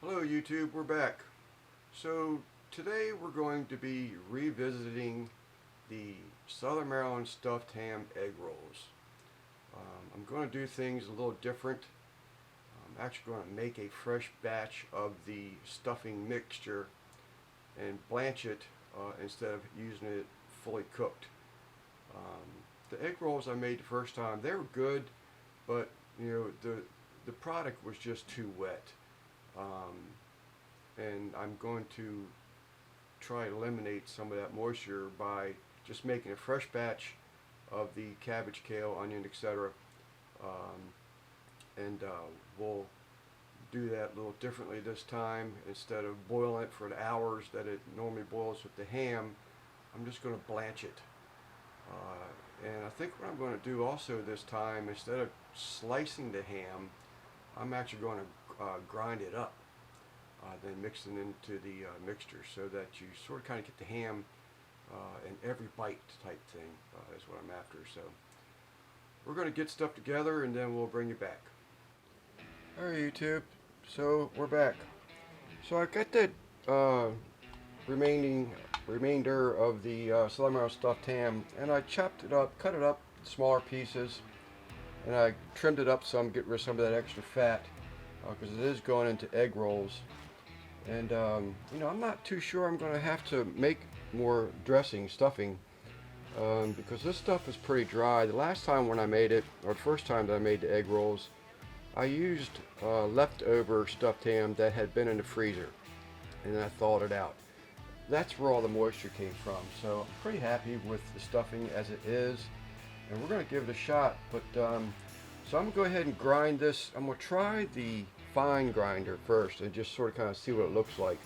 Hello YouTube, we're back. So today we're going to be revisiting the Southern Maryland stuffed ham egg rolls. I'm going to do things a little different. I'm actually going to make a fresh batch of the stuffing mixture and blanch it instead of using it fully cooked. The egg rolls I made the first time, they were good, but the product was just too wet. And I'm going to try to eliminate some of that moisture by just making a fresh batch of the cabbage, kale, onion, etc. We'll do that a little differently this time. Instead of boiling it for the hours that it normally boils with the ham, I'm just going to blanch it. And I think what I'm going to do also this time, instead of slicing the ham, I'm actually going to grind it up, then mix it into the mixture, so that you sort of kind of get the ham in every bite type thing is what I'm after. So we're going to get stuff together and then we'll bring you back. Alright YouTube, so we're back. So I got the remainder of the Southern Maryland stuffed ham, and I chopped it up, cut it up smaller pieces, and I trimmed it up some, get rid of some of that extra fat, because it is going into egg rolls. And I'm not too sure I'm going to have to make more stuffing, because this stuff is pretty dry. The last time when I made it, or the first time that I made the egg rolls, I used leftover stuffed ham that had been in the freezer, and then I thawed it out. That's where all the moisture came from. So I'm pretty happy with the stuffing as it is, and we're going to give it a shot. But so I'm going to go ahead and grind this. I'm going to try the fine grinder first and just sort of kind of see what it looks like.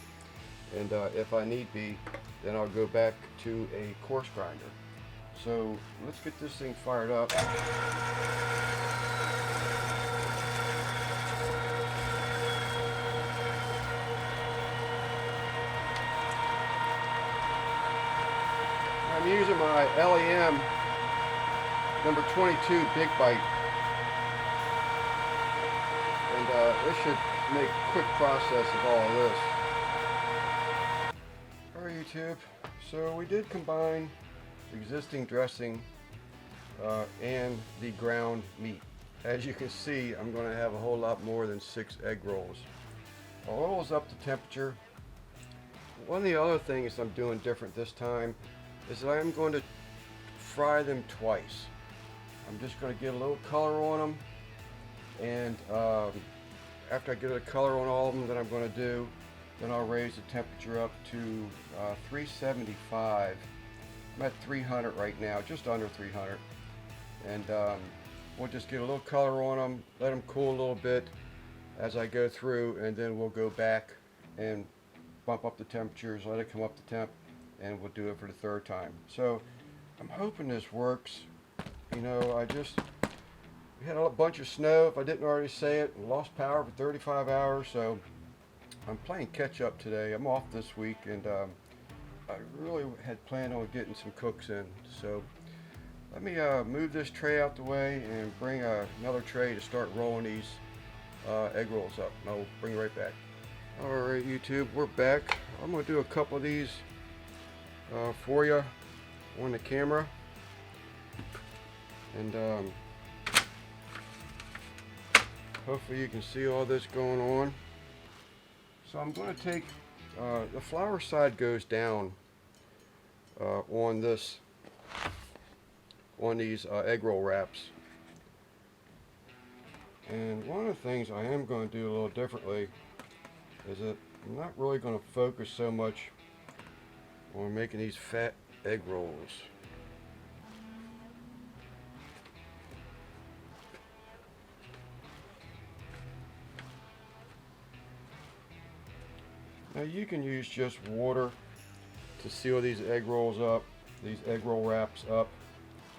And if I need be, then I'll go back to a coarse grinder. So let's get this thing fired up. I'm using my LEM number 22 Big Bite, and this should make a quick process of all of this. Alright YouTube, so we did combine the existing dressing and the ground meat. As you can see, I'm going to have a whole lot more than 6 egg rolls. Our oil is up to temperature. One of the other things I'm doing different this time is that I'm going to fry them twice. I'm just going to get a little color on them, and after I get a color on all of them that I'm going to do, then I'll raise the temperature up to 375. I'm at 300 right now, just under 300, and we'll just get a little color on them, let them cool a little bit as I go through, and then we'll go back and bump up the temperatures, let it come up to temp, and we'll do it for the third time. So I'm hoping this works. We had a bunch of snow, if I didn't already say it, and lost power for 35 hours, so I'm playing catch up today. I'm off this week, and I really had planned on getting some cooks in. So let me move this tray out the way and bring another tray to start rolling these egg rolls up, and I'll bring it right back. Alright YouTube, we're back. I'm going to do a couple of these for you on the camera, and hopefully you can see all this going on. So I'm going to take the flour side goes down on these egg roll wraps, and one of the things I am going to do a little differently is that I'm not really going to focus so much on making these fat egg rolls. Now you can use just water to seal these egg rolls up, these egg roll wraps up,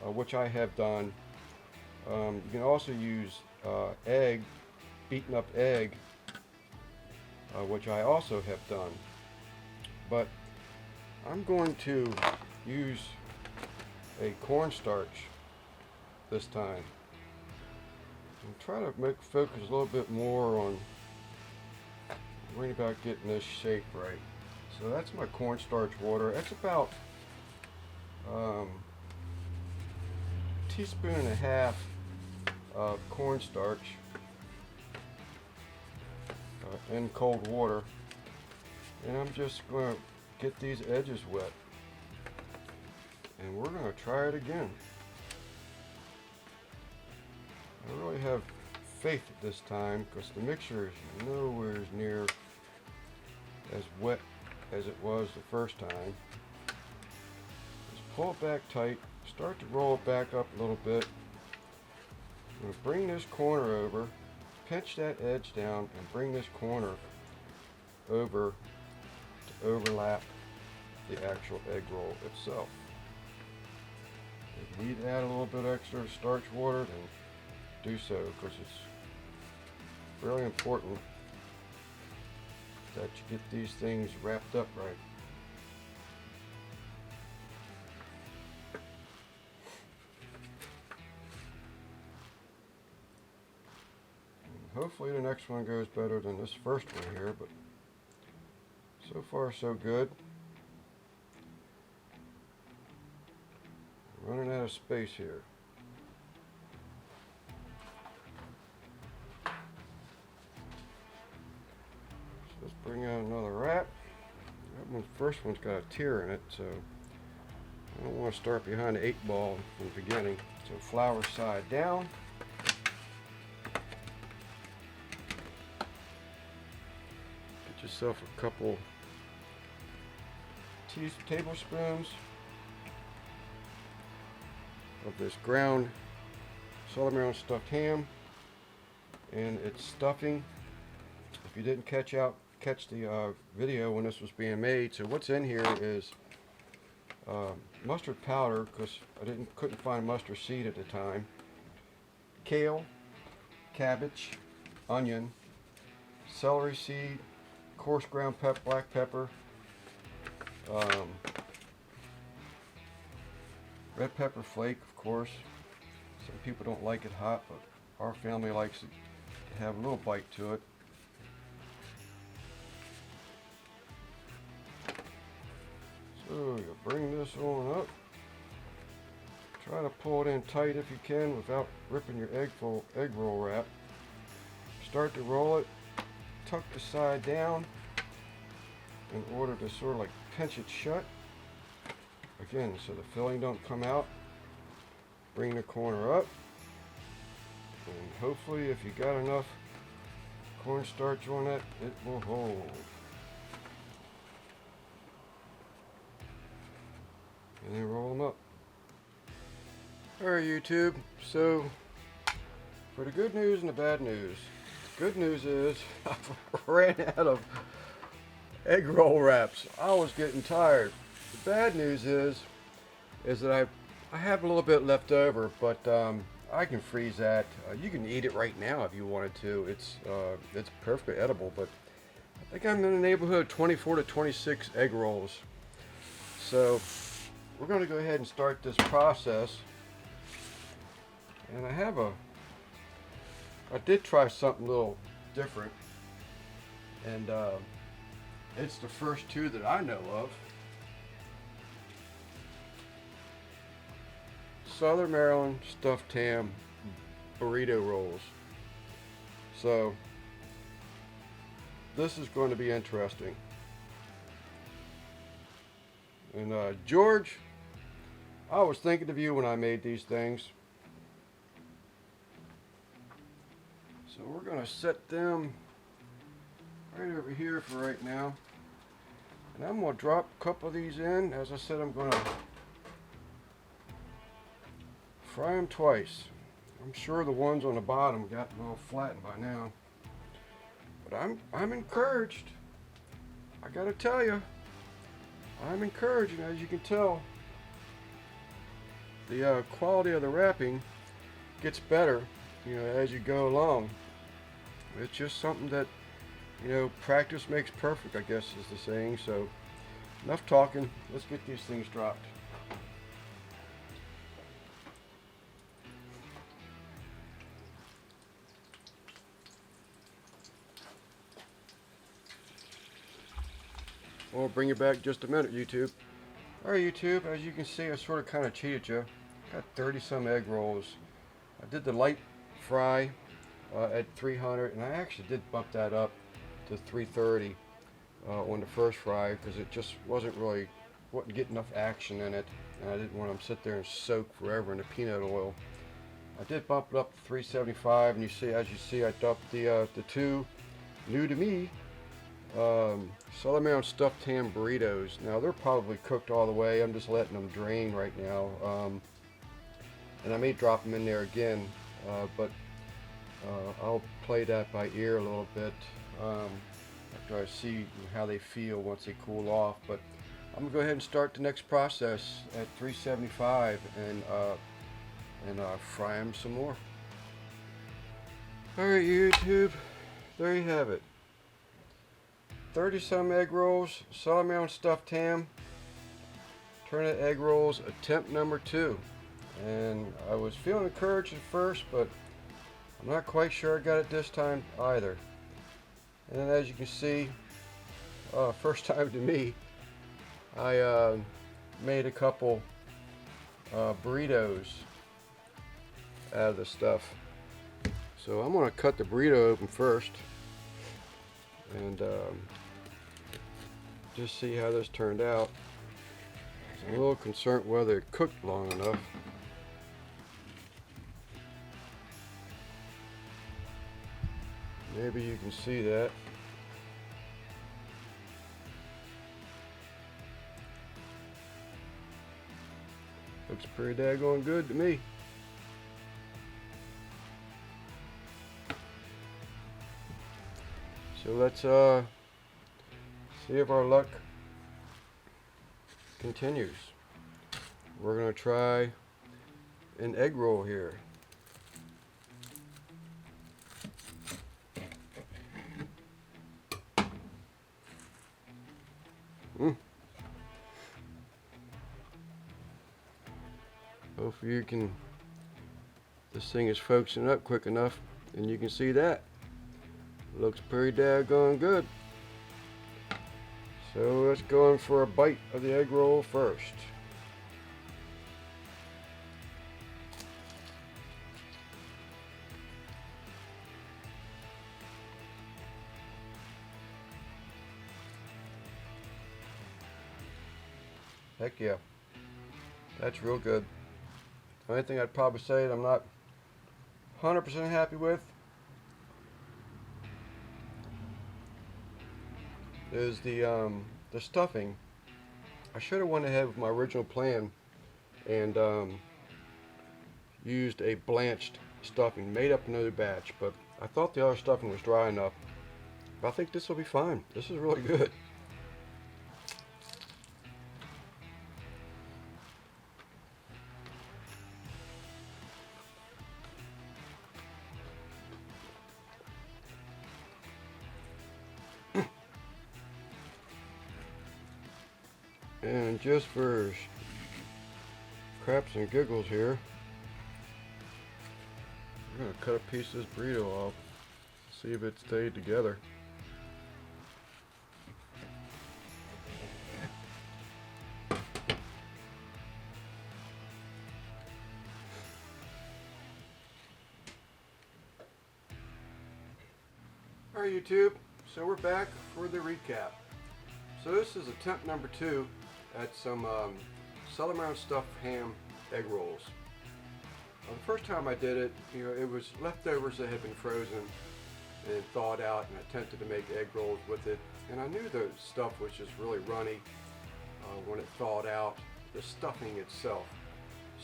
which I have done. You can also use beaten up egg, which I also have done. But I'm going to use a cornstarch this time. And try to focus a little bit more on worrying about getting this shape right. So that's my cornstarch water. That's about teaspoon and a half of cornstarch in cold water, and I'm just going to get these edges wet, and we're going to try it again. I really have faith this time because the mixture is nowhere near as wet as it was the first time. Just pull it back tight, start to roll it back up a little bit. I'm going to bring this corner over, pinch that edge down, and bring this corner over to overlap the actual egg roll itself. If you need to add a little bit extra starch water, then do so, because it's really important that you get these things wrapped up right. And hopefully the next one goes better than this first one here, but so far so good. I'm running out of space here. Let's bring out another wrap. First one's got a tear in it, so I don't want to start behind the 8-ball from the beginning. So flour side down. Get yourself a couple tablespoons of this ground Southern Maryland stuffed ham and its stuffing. If you didn't catch the video when this was being made, so what's in here is mustard powder, because I couldn't find mustard seed at the time, kale, cabbage, onion, celery seed, coarse ground black pepper, red pepper flake, of course. Some people don't like it hot, but our family likes it to have a little bite to it. So you bring this on up. Try to pull it in tight if you can without ripping your egg roll wrap. Start to roll it. Tuck the side down in order to sort of like pinch it shut. Again, so the filling don't come out. Bring the corner up. And hopefully if you got enough cornstarch on it, it will hold. And then roll them up. Alright YouTube, so for the good news and the bad news. The good news is I ran out of egg roll wraps. I was getting tired. The bad news is that I have a little bit left over, but I can freeze that. You can eat it right now if you wanted to. It's perfectly edible, but I think I'm in the neighborhood of 24 to 26 egg rolls. So we're going to go ahead and start this process. And I did try something a little different, and it's the first two that I know of. Southern Maryland stuffed ham burrito rolls. So this is going to be interesting. And George, I was thinking of you when I made these things. So we're going to set them right over here for right now. And I'm going to drop a couple of these in. As I said, I'm going to fry them twice. I'm sure the ones on the bottom got a little flattened by now. But I'm encouraged. I got to tell you, I'm encouraged. As you can tell, the quality of the wrapping gets better, as you go along. It's just something that, practice makes perfect, I guess is the saying. So enough talking. Let's get these things dropped. I'll bring you back just a minute, YouTube. Alright, YouTube, as you can see, I sort of kind of cheated you. Got 30 some egg rolls. I did the light fry at 300, and I actually did bump that up to 330 on the first fry because it just wasn't getting enough action in it, and I didn't want them to sit there and soak forever in the peanut oil. I did bump it up to 375, and as you see, I dumped the two new to me Southern Maryland stuffed ham burritos. Now they're probably cooked all the way. I'm just letting them drain right now, and I may drop them in there again, but I'll play that by ear a little bit after I see how they feel once they cool off. But I'm gonna go ahead and start the next process at 375 and fry them some more. Alright, YouTube, there you have it. 30 some egg rolls, Southern Maryland stuffed ham, turnip egg rolls, attempt number 2. And I was feeling encouraged at first, but I'm not quite sure I got it this time either. And then, as you can see, first time to me, I made a couple burritos out of the stuff. So I'm going to cut the burrito open first and just see how this turned out. I'm a little concerned whether it cooked long enough. Maybe you can see that. Looks pretty daggone good to me. So let's see if our luck continues. We're gonna try an egg roll here. Hopefully this thing is focusing up quick enough and you can see that. Looks pretty daggone good. So let's go in for a bite of the egg roll first. Heck yeah, that's real good. The only thing I'd probably say that I'm not 100% happy with is the stuffing. I should have went ahead with my original plan and used a blanched stuffing, made up another batch, but I thought the other stuffing was dry enough. But I think this will be fine. This is really good. And just for craps and giggles here, I'm going to cut a piece of this burrito off, see if it stayed together. Alright, YouTube, so we're back for the recap. So this is attempt number 2 at some Southern Maryland stuffed ham egg rolls. The first time I did it, it was leftovers that had been frozen and thawed out, and I attempted to make egg rolls with it. And I knew the stuff was just really runny when it thawed out, the stuffing itself.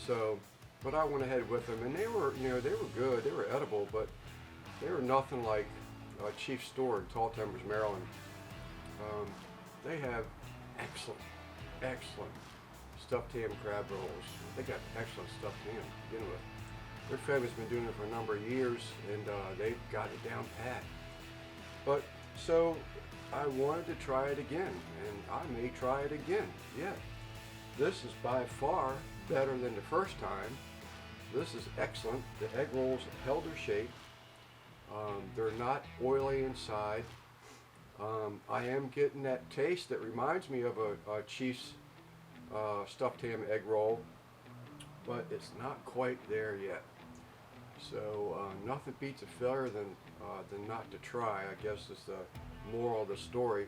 So, but I went ahead with them, and they were good, they were edible, but they were nothing like Chief Store in Tall Timbers, Maryland. They have excellent stuffed ham crab rolls. They got excellent stuffed ham to begin with. Their family's been doing it for a number of years, and they've got it down pat. But so I wanted to try it again, and I may try it again. Yeah, this is by far better than the first time. This is excellent. The egg rolls held their shape. They're not oily inside. I am getting that taste that reminds me of a Chief's stuffed ham egg roll, but it's not quite there yet. So nothing beats a failure than not to try, I guess is the moral of the story.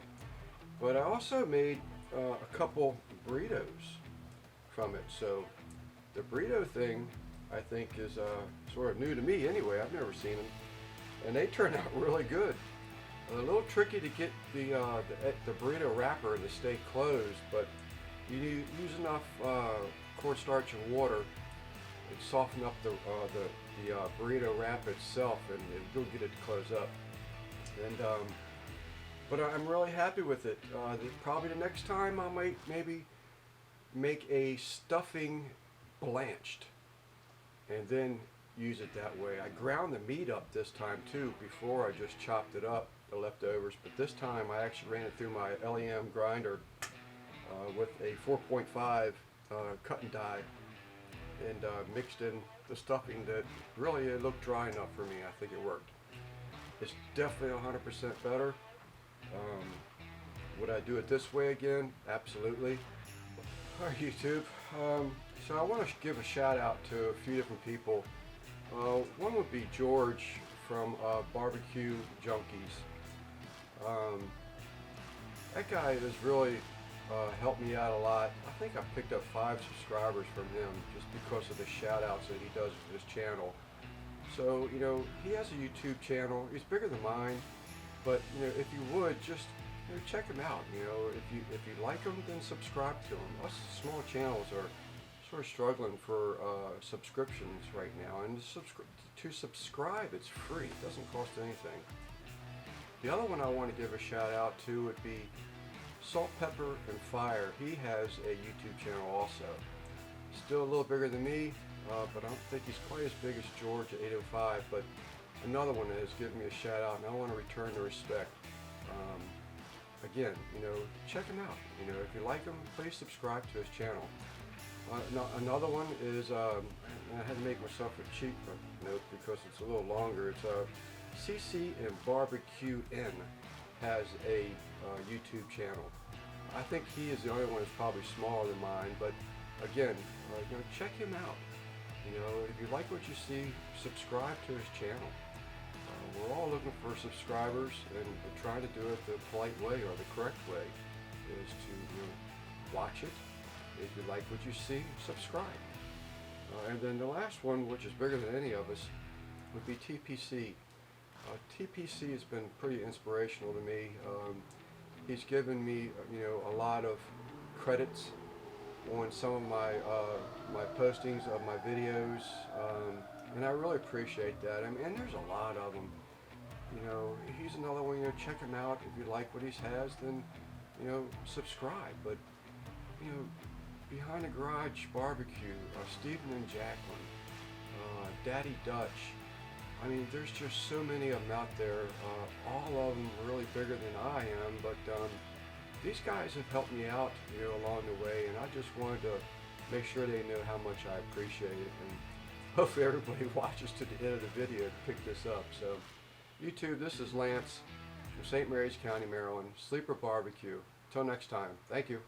But I also made a couple burritos from it. So the burrito thing, I think, is sort of new to me anyway. I've never seen them, and they turn out really good. A little tricky to get the burrito wrapper to stay closed, but you use enough cornstarch and water and soften up the burrito wrap itself, and it'll get it to close up. And but I'm really happy with it. Probably the next time I might maybe make a stuffing blanched and then use it that way. I ground the meat up this time too. Before I just chopped it up, the leftovers, but this time I actually ran it through my LEM grinder with a 4.5 cut and die, and mixed in the stuffing that really it looked dry enough for me. I think it worked. It's definitely 100% better. Would I do it this way again? Absolutely. All right, YouTube. So I want to give a shout out to a few different people. One would be George from Barbecue Junkies. That guy has really helped me out a lot. I think I picked up 5 subscribers from him just because of the shout outs that he does with his channel. So, you know, he has a YouTube channel. It's bigger than mine, but you know, if you would just check him out. You know, if you like him, then subscribe to him. Us small channels are sort of struggling for subscriptions right now, and to subscribe, it's free. It doesn't cost anything. The other one I want to give a shout out to would be Salt, Pepper, and Fire. He has a YouTube channel also. Still a little bigger than me, but I don't think he's quite as big as George at 805, but another one that has given me a shout out, and I want to return the respect. Again, you know, check him out. You know, if you like him, please subscribe to his channel. Another one is, I had to make myself a cheat note because it's a little longer. It's CC and Barbecue N has a YouTube channel. I think he is the only one that's probably smaller than mine, but again, you know, check him out. You know, if you like what you see, subscribe to his channel. We're all looking for subscribers, and trying to do it the polite way or the correct way is to watch it. If you like what you see, subscribe. And then the last one, which is bigger than any of us, would be TPC. TPC has been pretty inspirational to me. He's given me, a lot of credits on some of my my postings of my videos, and I really appreciate that. I mean, and there's a lot of them. You know, he's another one. You know, check him out. If you like what he has, then subscribe. But Behind the Garage Barbecue, Stephen and Jacqueline, Daddy Dutch. I mean, there's just so many of them out there. All of them really bigger than I am, but these guys have helped me out, along the way, and I just wanted to make sure they know how much I appreciate it, and hopefully everybody watches to the end of the video to pick this up. So, YouTube, this is Lance from St. Mary's County, Maryland, Sleeper Barbecue. Until next time, thank you.